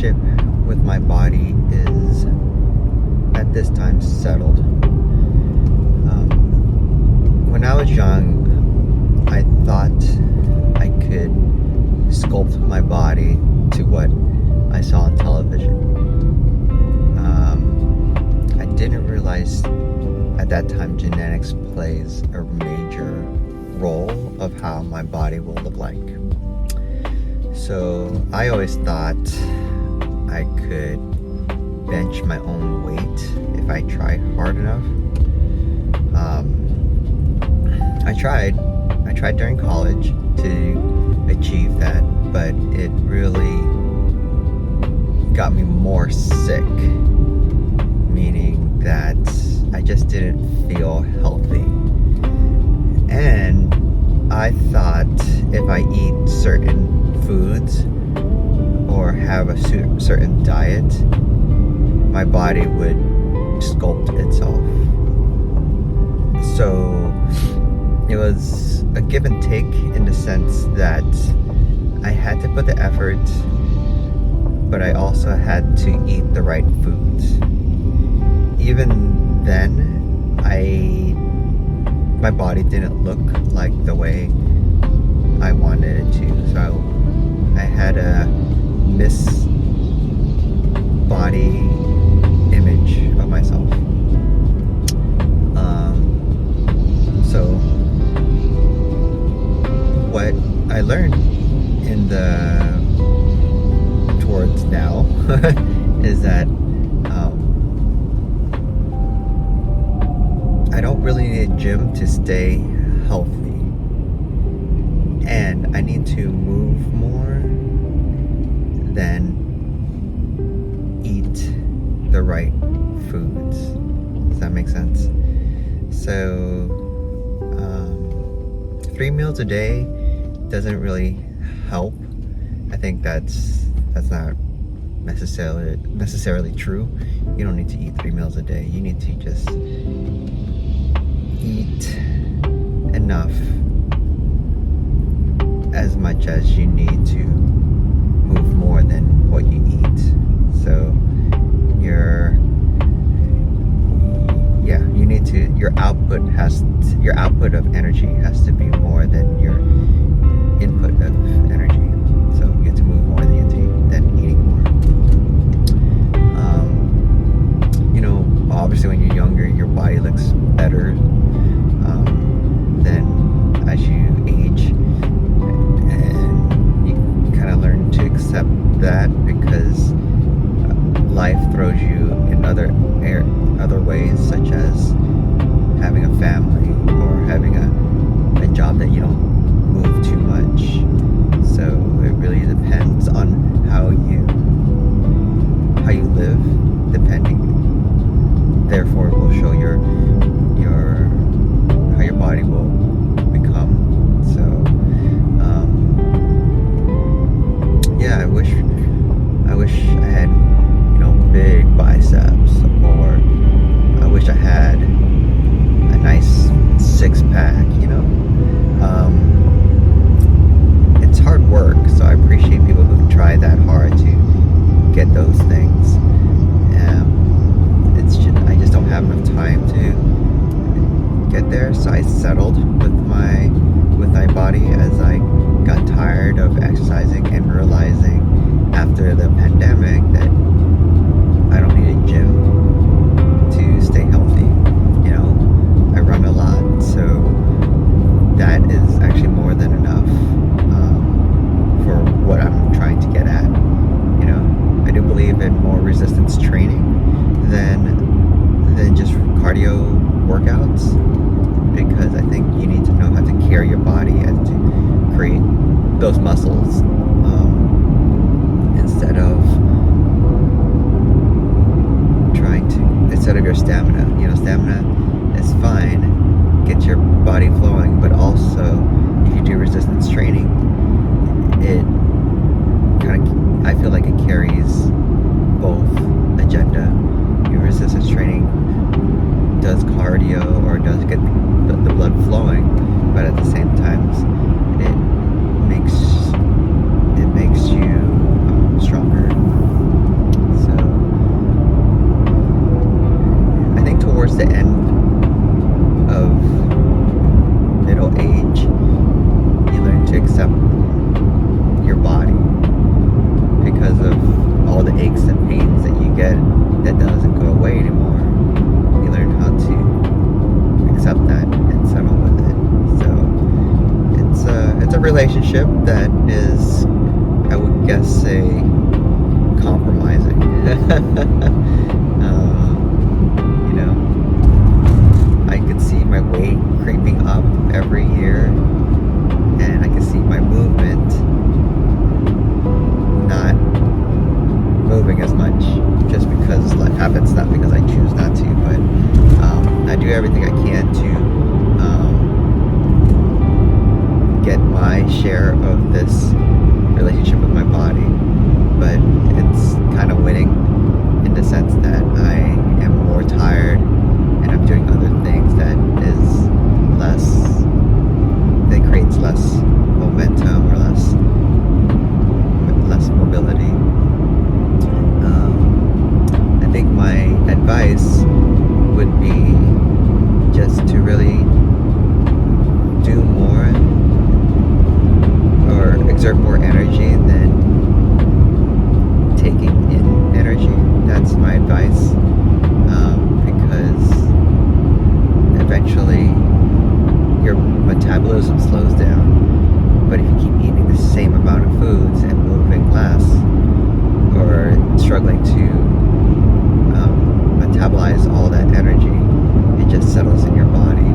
relationship with my body is at this time settled. When I was young, I thought I could sculpt my body to what I saw on television. I didn't realize at that time genetics plays a major role of how my body will look like. So I always thought I could bench my own weight if I tried hard enough. I tried during college to achieve that, but it really got me more sick, meaning that I just didn't feel healthy. And I thought if I eat certain foods or have a certain diet, my body would sculpt itself. So it was a give and take in the sense that I had to put the effort, but I also had to eat the right foods. Even then, my body didn't look like the way I wanted it to. So I had a body image of myself. So what I learned towards now is that I don't really need a gym to stay healthy, and I need to move more than eat the right foods. Does that make sense? So 3 meals a day doesn't really help. I think that's not necessarily true. You don't need to eat 3 meals a day. You need to just eat enough, as much as you need to move more than what you eat. So your output of energy has to be more than your input of energy. So you have to move more than eating more. Obviously when you're younger, your body looks better than as you age, and you kind of learn to accept that because life throws you in other ways, such as having a family or having a job that you don't move too much. So it really depends on how you live, depending. Therefore, it will show how your body will become. So I wish I had big biceps, or I wish I had a nice 6-pack. It's hard work, so I appreciate people who try that hard to get those things. I just don't have enough time to get there, so I settled with my body as I got tired of exercising and realizing after the pandemic that I don't need a gym to stay healthy. I run a lot, so that is actually more than enough for what I'm trying to get at. I do believe in more resistance training than just cardio workouts, because I think you need to know how to carry your body and to create those muscles instead of your stamina. Stamina is fine, get your body flowing, but also if you do resistance training, I feel like it carries both agenda. Your resistance training does cardio or does get the blood flowing, but at the same time it makes you stronger. relationship that is, I would guess, say, compromising. You know, I could see my weight creeping up every year, and I can see my movement not moving as much, just because life happens, not because I choose not to, but I do everything I can to get my share of this relationship with my body, but it's kind of winning in the sense that I am more tired and I'm doing other things that is that creates less momentum or less mobility. I think my advice would be just to really do more or exert more energy than taking in energy. That's my advice, because eventually your metabolism slows down. But if you keep eating the same amount of foods and moving less, or struggling to metabolize all that energy, it just settles in your body.